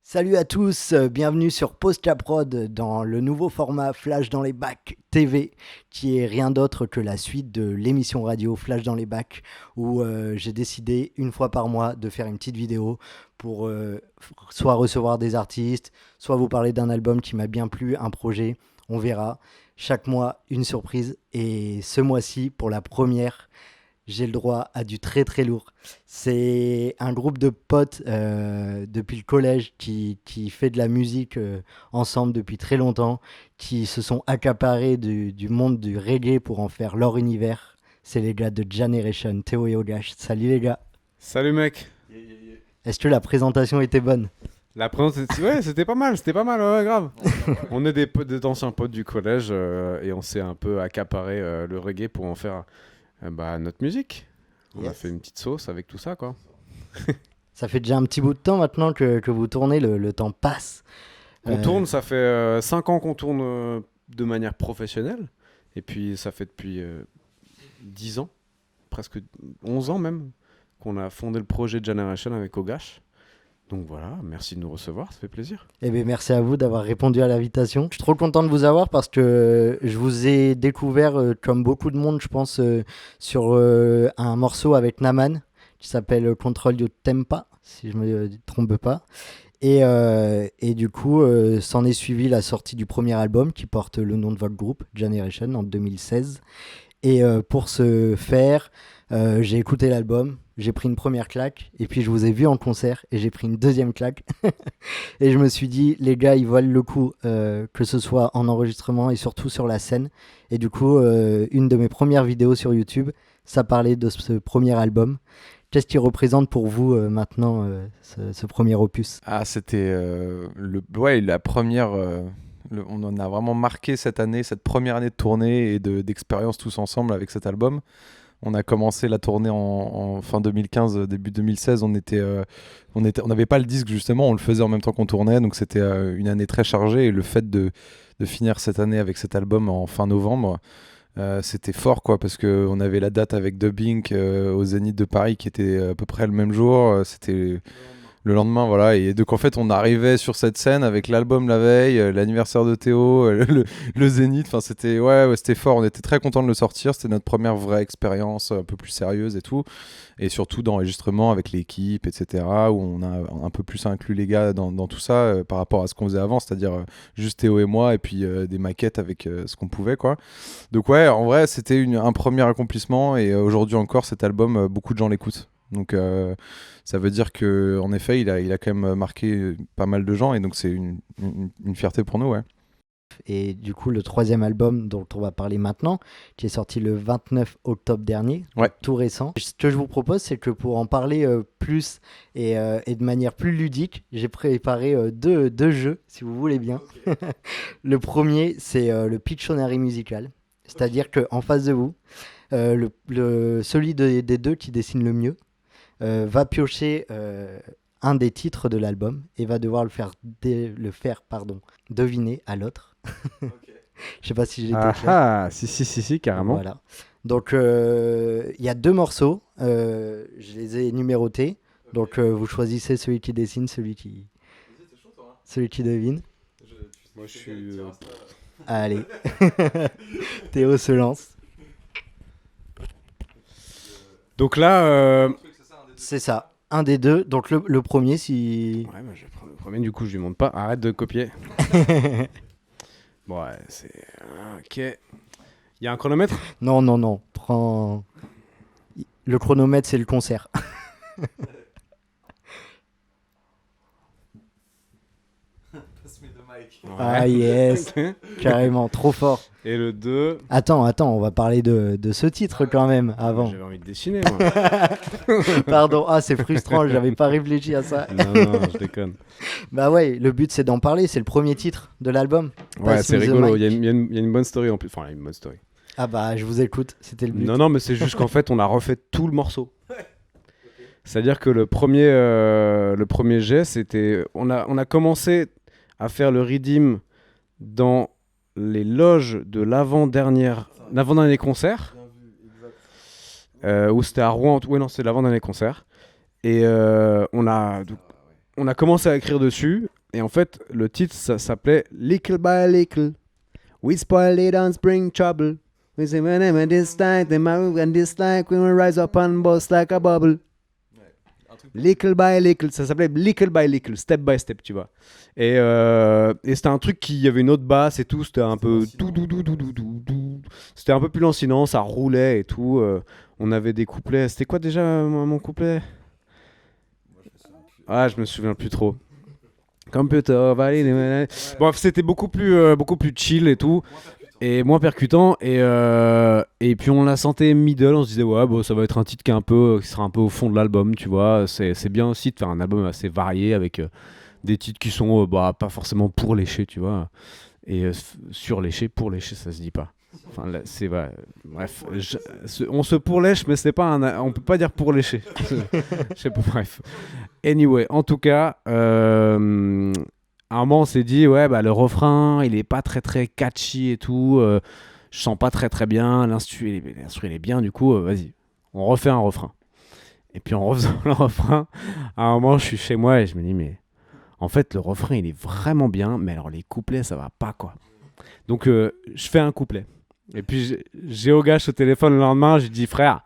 Salut à tous, bienvenue sur Postia Prod dans le nouveau format Flash dans les bacs TV, qui est rien d'autre que la suite de l'émission radio Flash dans les bacs, où j'ai décidé une fois par mois de faire une petite vidéo pour soit recevoir des artistes, soit vous parler d'un album qui m'a bien plu, un projet, on verra. Chaque mois, une surprise, et ce mois-ci, pour la première, j'ai le droit à du très très lourd. C'est un groupe de potes depuis le collège qui fait de la musique ensemble depuis très longtemps, qui se sont accaparés du monde du reggae pour en faire leur univers. C'est les gars de Generation, Théo et Ogash. Salut les gars. Salut mec. Est-ce que la présentation était bonne? La présentation, ouais, c'était pas mal, ouais, grave. On est des anciens potes du collège et on s'est un peu accaparé le reggae pour en faire notre musique. On a fait une petite sauce avec tout ça, quoi. Ça fait déjà un petit bout de temps maintenant que vous tournez, le temps passe. On tourne, ça fait 5 ans qu'on tourne de manière professionnelle. Et puis ça fait depuis 10 ans, presque 11 ans même, qu'on a fondé le projet Generation avec Ogash. Donc voilà, merci de nous recevoir, ça fait plaisir. Eh bien, merci à vous d'avoir répondu à l'invitation. Je suis trop content de vous avoir parce que je vous ai découvert, comme beaucoup de monde, je pense, sur un morceau avec Naman qui s'appelle Control Your Tempa, si je me trompe pas. Et du coup, s'en est suivi la sortie du premier album qui porte le nom de votre groupe, Generation, en 2016. Et pour ce faire, j'ai écouté l'album, j'ai pris une première claque, et puis je vous ai vu en concert, et j'ai pris une deuxième claque. Et je me suis dit, les gars, ils valent le coup, que ce soit en enregistrement et surtout sur la scène. Et du coup, une de mes premières vidéos sur YouTube, ça parlait de ce premier album. Qu'est-ce qui représente pour vous maintenant ce premier opus? Ah, c'était la première. On en a vraiment marqué cette année, cette première année de tournée et d'expérience tous ensemble avec cet album. On a commencé la tournée en fin 2015, début 2016. On n'avait pas le disque justement, on le faisait en même temps qu'on tournait, donc c'était une année très chargée. Et le fait de finir cette année avec cet album en fin novembre, c'était fort quoi, parce qu'on avait la date avec Dubbing au Zénith de Paris qui était à peu près le même jour. C'était le lendemain, voilà. Et donc, en fait, on arrivait sur cette scène avec l'album la veille, l'anniversaire de Théo, le Zénith. Enfin, c'était, ouais, c'était fort. On était très contents de le sortir. C'était notre première vraie expérience un peu plus sérieuse et tout. Et surtout d'enregistrement avec l'équipe, etc. Où on a un peu plus inclus les gars dans tout ça par rapport à ce qu'on faisait avant. C'est-à-dire juste Théo et moi et puis des maquettes avec ce qu'on pouvait, quoi. Donc, ouais, en vrai, c'était un premier accomplissement. Et aujourd'hui encore, cet album, beaucoup de gens l'écoutent. Donc ça veut dire que en effet il a quand même marqué pas mal de gens et donc c'est une fierté pour nous, ouais. Et du coup, le troisième album dont on va parler maintenant, qui est sorti le 29 octobre dernier, Ouais. tout récent. Ce que je vous propose, c'est que pour en parler plus et de manière plus ludique, j'ai préparé deux jeux, si vous voulez bien. Okay. Le premier, c'est le Pictionary musical. C'est-à-dire qu'en face de vous, celui des deux qui dessine le mieux va piocher un des titres de l'album et va devoir le faire deviner à l'autre. Okay. Je sais pas si j'ai été clair. Ah, si, carrément. Voilà. Donc, il y a deux morceaux. Je les ai numérotés. Okay. Donc, vous choisissez celui qui dessine, celui qui devine. Moi, je suis... Allez. Théo se lance. Donc là... C'est ça. Un des deux. Donc, le premier, si... Ouais, moi, je vais prendre le premier. Du coup, je lui montre pas. Arrête de copier. Bon, ouais, c'est... Ok. Il y a un chronomètre ? Non. Prends... Le chronomètre, c'est le concert. Ouais. Ah yes. Carrément, trop fort. Et le 2... Attends, on va parler de ce titre quand même, avant. J'avais envie de dessiner, moi. Pardon, c'est frustrant, j'avais pas réfléchi à ça. Non, je déconne. Bah ouais, le but c'est d'en parler, c'est le premier titre de l'album. Ouais, c'est rigolo, il y a une bonne story en plus. Enfin, il y a une bonne story. Ah bah, je vous écoute, c'était le but. Non, mais c'est juste qu'en fait, on a refait tout le morceau. C'est-à-dire que le premier jet, c'était... On a commencé à faire le redeem dans les loges de l'avant-dernier concert. Où c'était à Rouen. Ouais, non, c'est l'avant-dernier concert. Et on a on a commencé à écrire dessus. Et en fait, le titre, ça s'appelait Little by Little. We spoil it on spring trouble. We say, whenever this time, the move and this like, we will rise up and bust like a bubble. Little by little, ça s'appelait Little by Little, Step by Step, tu vois. Et c'était un truc qui y avait une autre basse et tout, c'était un peu c'était un peu plus lancinant, ça roulait et tout. On avait des couplets. C'était quoi déjà mon couplet? Ah, je me souviens plus trop. Computer Valley. Bref, c'était beaucoup plus chill et tout. Et moins percutant, et puis on la sentait middle, on se disait ouais bon, ça va être un titre qui sera un peu au fond de l'album, tu vois. C'est bien aussi de faire un album assez varié avec des titres qui sont pas forcément pour lécher, tu vois, et sur lécher, pour lécher, ça se dit pas. Enfin là, c'est bref, on se pourlèche, mais c'est pas on peut pas dire pour lécher. Je sais pas, bref. Anyway, en tout cas. À un moment, on s'est dit, ouais, le refrain, il est pas très très catchy et tout. Je sens pas très très bien. L'instru, il est bien, du coup, vas-y, on refait un refrain. Et puis en refaisant le refrain, à un moment, je suis chez moi et je me dis, mais en fait, le refrain, il est vraiment bien, mais alors les couplets, ça va pas, quoi. Donc, je fais un couplet. Et puis, j'ai au gars au téléphone le lendemain, je lui dis, frère,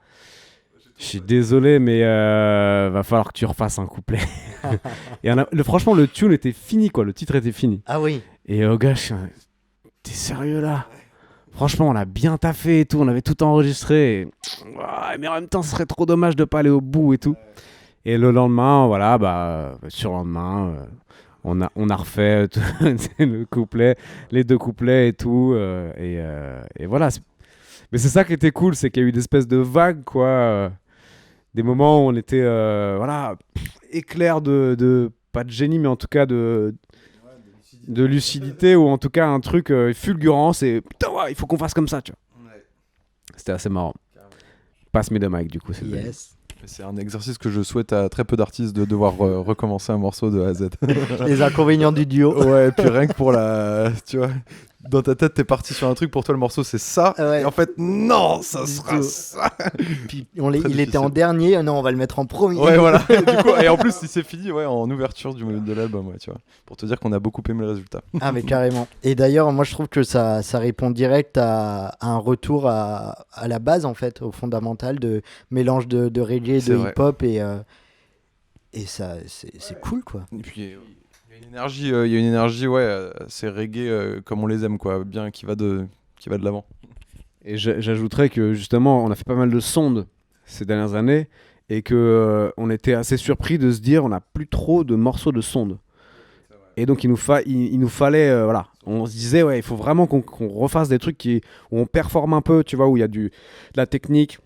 je suis désolé, mais va falloir que tu refasses un couplet. Et franchement, le tune était fini, quoi. Le titre était fini. Ah oui. Et au gars, t'es sérieux là? Franchement, on a bien taffé et tout. On avait tout enregistré. Mais en même temps, ce serait trop dommage de pas aller au bout et tout. Et le lendemain, voilà, sur le lendemain, on a refait le couplet, les deux couplets et tout. Et voilà. Mais c'est ça qui était cool, c'est qu'il y a eu des espèces de vagues, quoi. Des moments où on était éclair de pas de génie, mais en tout cas de lucidité, ou en tout cas un truc fulgurant, c'est putain, ouais, il faut qu'on fasse comme ça, tu vois. Ouais. C'était assez marrant. Passe-moi de mic, du coup. C'est un exercice que je souhaite à très peu d'artistes, de devoir recommencer un morceau de A à Z. Les inconvénients du duo. Ouais, et puis rien que pour tu vois, dans ta tête, t'es parti sur un truc, pour toi le morceau c'est ça, ouais. Et en fait, non, ça sera ça. Puis il était en dernier, non, on va le mettre en premier. Ouais, voilà. Du coup, et en plus, il s'est fini en ouverture de l'album, ouais, tu vois, pour te dire qu'on a beaucoup aimé le résultat. Ah, mais carrément. Et d'ailleurs, moi je trouve que ça répond direct à un retour à la base, en fait, au fondamental de mélange de reggae, de hip-hop, et ça, c'est cool, quoi. Et puis, il y a une énergie, ouais, c'est reggae comme on les aime, quoi, bien qui va de l'avant. Et j'ajouterais que justement, on a fait pas mal de sondes ces dernières années, et que on était assez surpris de se dire, on n'a plus trop de morceaux de sondes. Et donc il nous fallait, voilà, on se disait, ouais, il faut vraiment qu'on refasse des trucs où on performe un peu, tu vois, où il y a de la technique,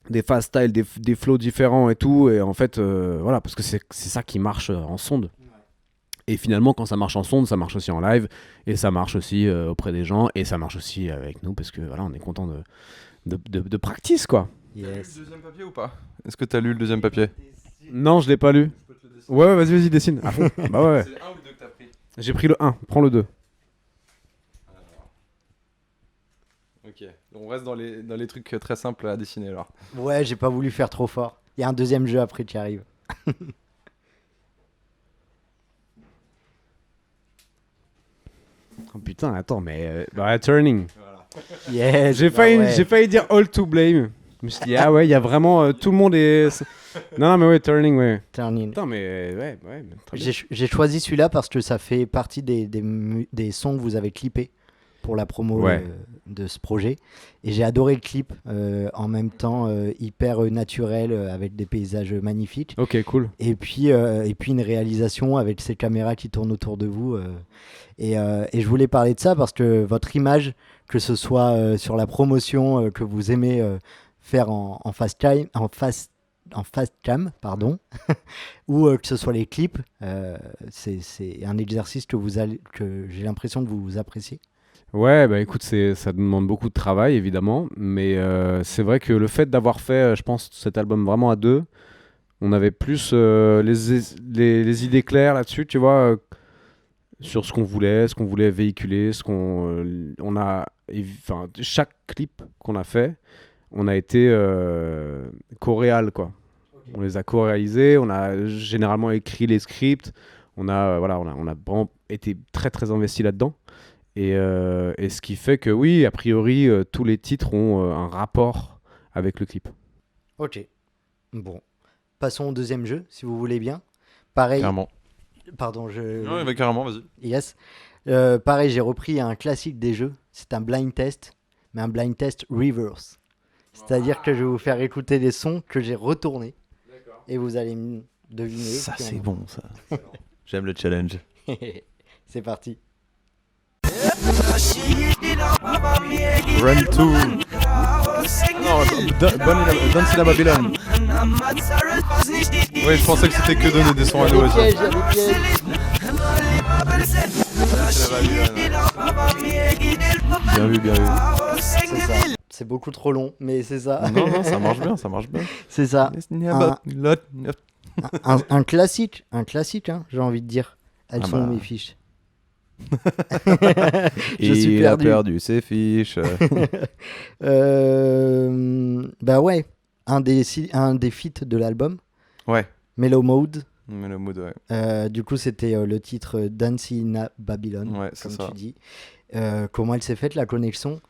des fast styles, des flows différents et tout, et en fait, voilà, parce que c'est ça qui marche en sonde. Et finalement, quand ça marche en sonde, ça marche aussi en live, et ça marche aussi auprès des gens, et ça marche aussi avec nous, parce que voilà, on est content de practice, quoi. Yes. T'as lu le deuxième papier ou pas? Est-ce que t'as lu le deuxième papier? Non, je l'ai pas lu. Ouais, vas-y, dessine. À fond. Bah ouais. C'est le 1 ou le 2 que t'as pris? J'ai pris le 1, prends le 2. Ok, on reste dans les trucs très simples à dessiner alors. Ouais, j'ai pas voulu faire trop fort. Il y a un deuxième jeu après qui arrive. Oh putain, attends, mais Turning. Voilà. Yes, J'ai failli dire All to Blame. Je me suis dit, ah ouais, il y a vraiment tout le monde est. Non, mais ouais, Turning, ouais. Turning. Putain, mais ouais. J'ai choisi celui-là parce que ça fait partie des sons que vous avez clippés pour la promo de ce projet. Et j'ai adoré le clip, en même temps hyper naturel, avec des paysages magnifiques. Ok, cool. Et puis une réalisation avec ces caméras qui tournent autour de vous. Et je voulais parler de ça parce que votre image, que ce soit sur la promotion que vous aimez faire en fast cam, pardon, ou que ce soit les clips, c'est un exercice que j'ai l'impression que vous appréciez. Ouais, bah écoute, ça demande beaucoup de travail, évidemment, mais c'est vrai que le fait d'avoir fait, je pense, cet album vraiment à deux, on avait plus les idées claires là-dessus, tu vois, sur ce qu'on voulait véhiculer, on a, enfin, chaque clip qu'on a fait, on a été coréal, quoi. Okay. On les a co-réalisés, on a généralement écrit les scripts, on a vraiment été très très investi là-dedans. Et ce qui fait que oui, a priori, tous les titres ont un rapport avec le clip. Ok. Bon. Passons au deuxième jeu, si vous voulez bien. Pareil. Carrément. Pardon, Ouais, bah, carrément, vas-y. Yes. Pareil, j'ai repris un classique des jeux. C'est un blind test, mais un blind test reverse. C'est-à-dire que je vais vous faire écouter des sons que j'ai retournés. Et vous allez deviner. Ça, qui c'est en- bon, ça. J'aime le challenge. C'est parti. Run to. Non, Dance in la Babylone. Oui, je pensais que c'était que donner des sons à nous aussi. Piège, il y a des pièges. Bien vu, bien vu. C'est ça. C'est beaucoup trop long, mais c'est ça. Non, ça marche bien, ça marche bien. C'est ça. Ah. Un classique, hein, j'ai envie de dire. Elles Ah sont bah. mes fiches. Je suis Il a perdu. perdu ses fiches. Bah ouais, un des feats de l'album, Ouais. Mellow Mode. Mais le mood, ouais. Du coup, c'était le titre Dance in a Babylon, Ouais, c'est comme ça. tu dis. Comment elle s'est faite, la connexion?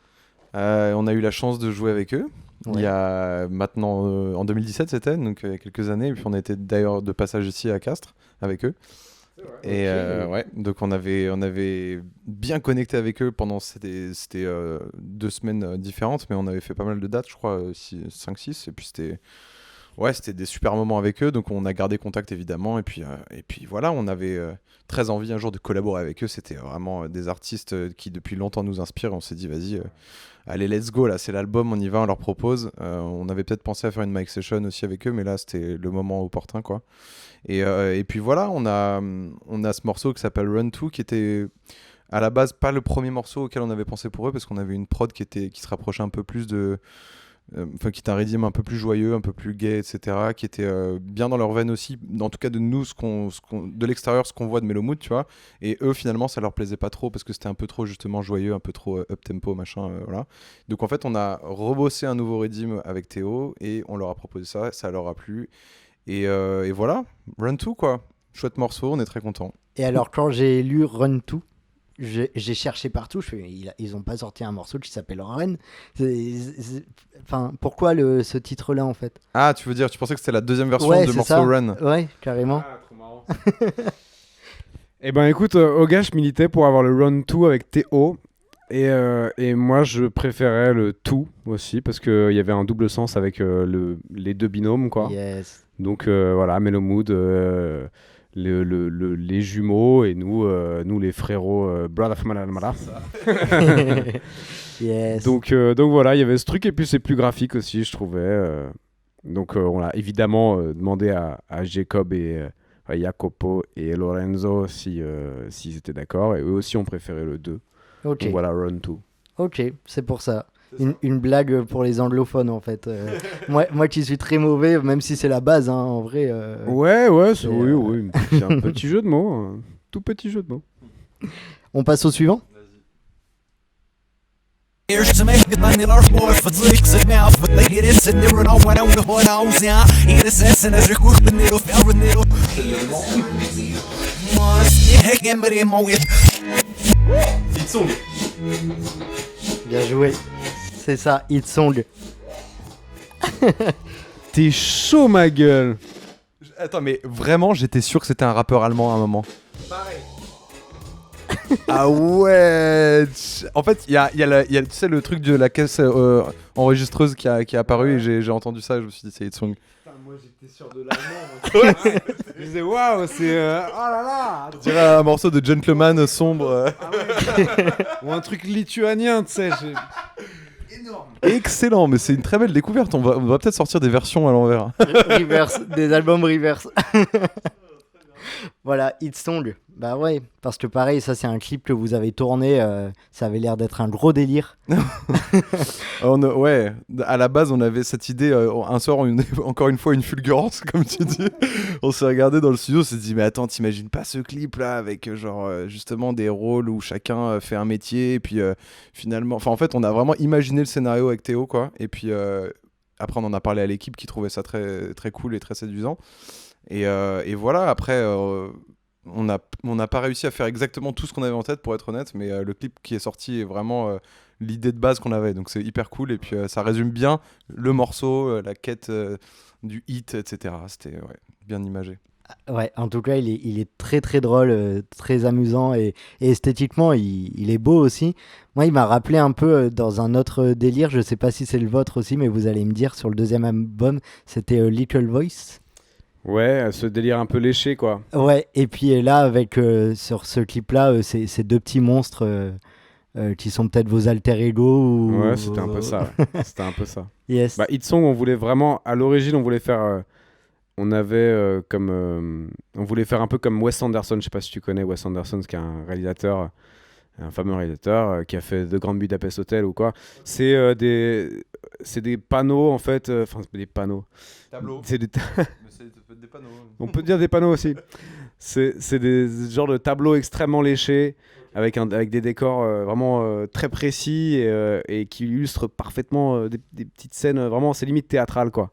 On a eu la chance de jouer avec eux. Il Ouais. y a maintenant, en 2017 c'était, donc il y a quelques années. Et puis on était d'ailleurs de passage ici à Castres avec eux. Et Ok. ouais, donc on avait bien connecté avec eux pendant c'était 2 semaines différentes, mais on avait fait pas mal de dates, je crois 5-6, et puis c'était des super moments avec eux, donc on a gardé contact évidemment, et puis voilà, on avait très envie un jour de collaborer avec eux. C'était vraiment des artistes qui depuis longtemps nous inspirent, et on s'est dit vas-y, allez let's go, là c'est l'album, on y va, on leur propose. On avait peut-être pensé à faire une mic session aussi avec eux, mais là c'était le moment opportun quoi. Et puis voilà, on a ce morceau qui s'appelle Run 2, qui était à la base pas le premier morceau auquel on avait pensé pour eux, parce qu'on avait une prod qui se rapprochait un peu plus de... Enfin, qui était un rythme un peu plus joyeux, un peu plus gai, etc. Qui était bien dans leur veine aussi, en tout cas de nous, de l'extérieur, ce qu'on voit de Mellow Mood, tu vois. Et eux, finalement, ça leur plaisait pas trop, parce que c'était un peu trop, justement, joyeux, un peu trop up-tempo, machin, voilà. Donc en fait, on a rebossé un nouveau rythme avec Théo, et on leur a proposé ça, ça leur a plu. Et voilà, Run 2 quoi. Chouette morceau, on est très content. Et alors, quand j'ai lu Run 2, j'ai cherché partout. Je fais, ils ont pas sorti un morceau qui s'appelle Run. Enfin, pourquoi ce titre-là, en fait? Ah, tu veux dire, tu pensais que c'était la deuxième version Ouais, de c'est morceau ça. Run? Ouais, carrément. Ah, trop marrant. Eh ben écoute, Oga, je militais pour avoir le Run 2 avec Théo. Et moi, je préférais le tout aussi, parce qu'il y avait un double sens avec les deux binômes, quoi. Yes. Donc voilà, Mellow Mood, les jumeaux, et nous les frérots, Brother from Mala. Yes. Donc voilà, il y avait ce truc, et puis c'est plus graphique aussi, je trouvais. Donc on a évidemment demandé à Jacob et à Jacopo et Lorenzo s'ils étaient d'accord, et eux aussi ont préféré le 2. Ok. Donc voilà, Run 2. Ok, c'est pour ça. Une blague pour les anglophones, en fait. Moi qui suis très mauvais, même si c'est la base, hein, en vrai. Ouais, c'est, oui. C'est un petit jeu de mots. Tout petit jeu de mots. On passe au suivant. Bien joué. C'est ça, Hit Song. T'es chaud, ma gueule. Attends, mais vraiment, j'étais sûr que c'était un rappeur allemand à un moment. Ah ouais. En fait, il y a, tu sais, le truc de la caisse enregistreuse qui est apparu, et j'ai entendu ça, et je me suis dit c'est Hitsong. Moi, j'étais sûr de l'allemand. Je disais, waouh, c'est. Oh là là. On dirait un morceau de gentleman sombre. Ou un truc lituanien, tu sais. Excellent, mais c'est une très belle découverte. On va peut-être sortir des versions à l'envers. Reverse, des albums reverse. Voilà, Hit Song. Bah ouais, parce que pareil, ça c'est un clip que vous avez tourné, ça avait l'air d'être un gros délire. Ouais, à la base, on avait cette idée. Un soir, encore une fois, une fulgurance, comme tu dis. On s'est regardé dans le studio, on s'est dit, mais attends, t'imagines pas ce clip là avec justement des rôles où chacun fait un métier, et puis finalement, enfin en fait, on a vraiment imaginé le scénario avec Théo, quoi. Et puis après, on en a parlé à l'équipe qui trouvait ça très, très cool et très séduisant. Et voilà, après, on n'a pas réussi à faire exactement tout ce qu'on avait en tête, pour être honnête, mais le clip qui est sorti est vraiment l'idée de base qu'on avait. Donc c'est hyper cool, et puis ça résume bien le morceau, la quête du hit, etc. C'était bien imagé. Ouais, en tout cas, il est très très drôle, très amusant et esthétiquement, il est beau aussi. Moi, il m'a rappelé un peu dans un autre délire, je sais pas si c'est le vôtre aussi, mais vous allez me dire, sur le deuxième album, c'était Little Voice. Ouais, ce délire un peu léché, quoi. Ouais, et puis là, avec sur ce clip-là, ces deux petits monstres qui sont peut-être vos alter ego ou... Ouais, c'était un peu ça. Ouais. C'était un peu ça. Yes. Bah, Hitsong, on voulait vraiment, à l'origine, on voulait faire. On avait on voulait faire un peu comme Wes Anderson. Je sais pas si tu connais Wes Anderson, qui est un fameux réalisateur qui a fait The Grand Budapest Hotel ou quoi. C'est des panneaux en fait. Enfin, des panneaux. Tableau. C'est des C'est des panneaux. On peut dire des panneaux aussi. C'est des genres de tableaux extrêmement léchés, avec des décors vraiment très précis et qui illustrent parfaitement des petites scènes. Vraiment, c'est limite théâtral, quoi.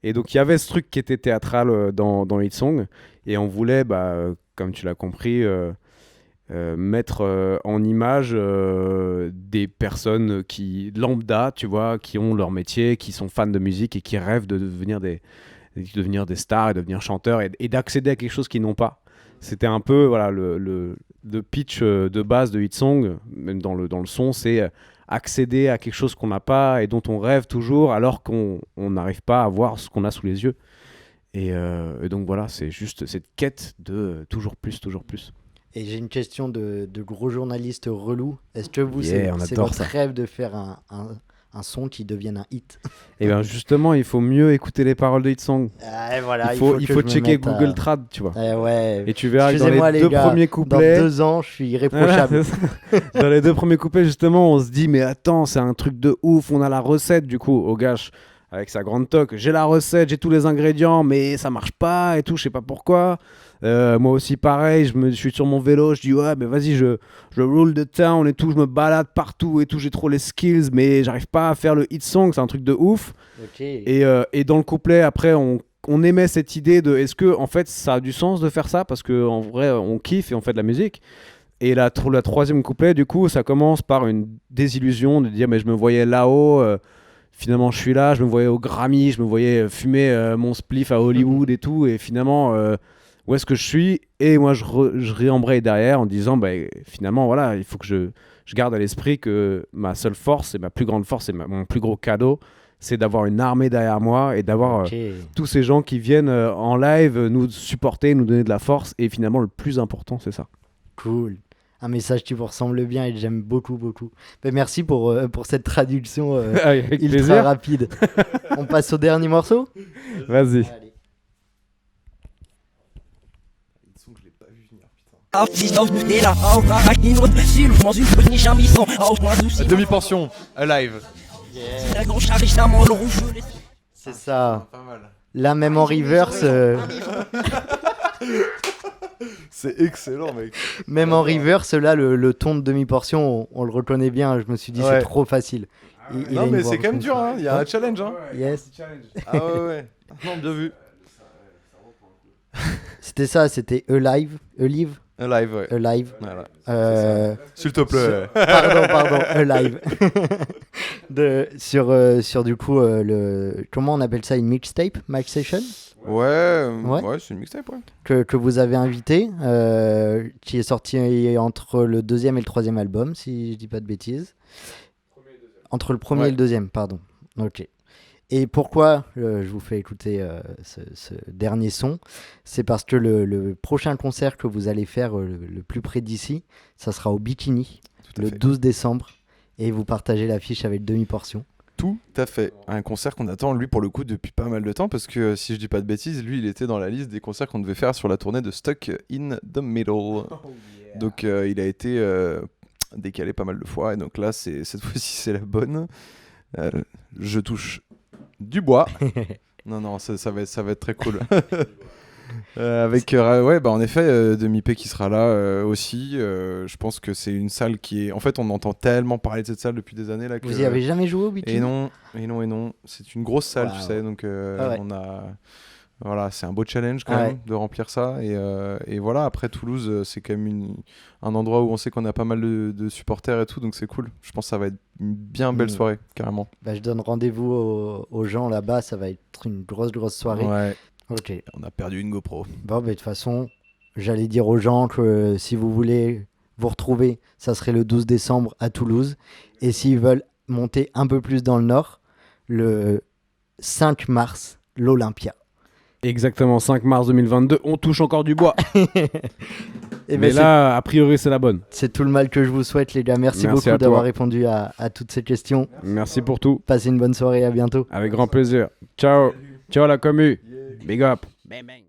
Et donc, il y avait ce truc qui était théâtral dans Hitsong. Et on voulait, comme tu l'as compris, mettre en image des personnes lambda, tu vois, qui ont leur métier, qui sont fans de musique et qui rêvent de devenir des stars et devenir chanteurs et d'accéder à quelque chose qu'ils n'ont pas. C'était un peu voilà, le pitch de base de Hitsong, même dans le son, c'est accéder à quelque chose qu'on n'a pas et dont on rêve toujours alors qu'on n'arrive pas à voir ce qu'on a sous les yeux. Et donc voilà, c'est juste cette quête de toujours plus, toujours plus. Et j'ai une question de gros journaliste relou. Est-ce que vous, Yeah, on c'est adore votre ça. rêve de faire un son qui devienne un hit? Et bien justement, il faut mieux écouter les paroles de Hitsong. Ah, voilà, Il faut que je me checker mette Google Trad, tu vois. Ouais. Et tu verras que dans Excusez-moi, les les deux gars, premiers Dans couplets... 2 ans, je suis irréprochable. Voilà, dans les deux premiers couplets, justement, on se dit, mais attends, c'est un truc de ouf, on a la recette, du coup, au gâche, avec sa grande toque. J'ai la recette, j'ai tous les ingrédients, mais ça marche pas et tout, je sais pas pourquoi. Moi aussi, pareil, je suis sur mon vélo, je dis, ouais, mais vas-y, je roule the town et tout, je me balade partout et tout, j'ai trop les skills, mais j'arrive pas à faire le hit song, c'est un truc de ouf. Ok. Et dans le couplet, après, on émet cette idée de est-ce que en fait ça a du sens de faire ça parce que en vrai on kiffe et on fait de la musique. Et la troisième couplet, du coup, ça commence par une désillusion de dire mais je me voyais là-haut, finalement je suis là, je me voyais au Grammy, je me voyais fumer mon spliff à Hollywood et tout, et finalement où est-ce que je suis? Et moi je réembraye derrière en disant bah, finalement voilà, il faut que je garde à l'esprit que ma seule force et ma plus grande force et mon plus gros cadeau, c'est d'avoir une armée derrière moi et d'avoir Ok. tous ces gens qui viennent en live nous supporter, nous donner de la force. Et finalement, le plus important, c'est ça. Cool. Un message qui vous ressemble bien et que j'aime beaucoup, beaucoup. Ben, merci pour cette traduction Avec ultra plaisir. rapide. On passe au dernier morceau? Vas-y. Allez. Demi-pension, live. C'est ça. Pas mal. Là, même en reverse, C'est excellent, mec. même en reverse, là, le ton de demi-portion, on le reconnaît bien. Je me suis dit, Ouais. c'est trop facile. Il a Non, une mais voix c'est quand même dur, hein. Il y a un challenge, hein. Yes. Ah ouais. Non, bien vu. C'était ça, c'était Alive. Alive. Live, ouais. Alive. Voilà. Euh, S'il te plaît. pardon, Alive. Sur du coup, comment on appelle ça, une mixtape, Mike Session, Ouais, Ouais. c'est une mixtape, ouais. que vous avez invité, qui est sorti entre le deuxième et le troisième album, si je dis pas de bêtises. Entre le premier Ouais. et le deuxième, pardon. Ok. Et pourquoi je vous fais écouter ce dernier son? C'est parce que le prochain concert que vous allez faire le plus près d'ici, ça sera au Bikini, Tout à le fait. 12 décembre. Et vous partagez l'affiche avec demi-portion. Tout à fait. Un concert qu'on attend, lui, pour le coup, depuis pas mal de temps, parce que si je dis pas de bêtises, lui, il était dans la liste des concerts qu'on devait faire sur la tournée de Stuck in the Middle. Donc, il a été décalé pas mal de fois, et donc là, cette fois-ci, c'est la bonne. Je touche du bois. Non, ça va être très cool. Ouais, bah en effet, Demi-P qui sera là aussi. Je pense que c'est une salle qui est. En fait, on entend tellement parler de cette salle depuis des années là que. Vous y avez jamais joué au bitume? Et non. C'est une grosse salle, Wow. tu sais. Donc, Ouais. on a. Voilà, c'est un beau challenge quand Ouais. même de remplir ça. Et voilà, après Toulouse, c'est quand même un endroit où on sait qu'on a pas mal de supporters et tout, donc c'est cool. Je pense que ça va être une bien belle soirée, carrément. Bah, je donne rendez-vous aux gens là-bas, ça va être une grosse soirée. Ouais, Ok. on a perdu une GoPro. Bon, bah, de toute façon, j'allais dire aux gens que si vous voulez vous retrouver, ça serait le 12 décembre à Toulouse. Et s'ils veulent monter un peu plus dans le nord, le 5 mars, l'Olympia. Exactement, 5 mars 2022, on touche encore du bois. Et Mais ben, là, a priori, c'est la bonne. c'est tout le mal que je vous souhaite, les gars. Merci Merci beaucoup à d'avoir toi. répondu à toutes ces questions. Merci pour tout. Passez une bonne soirée, à bientôt. Avec grand plaisir. Ciao. Ciao la commu. Big up. Bang, bang.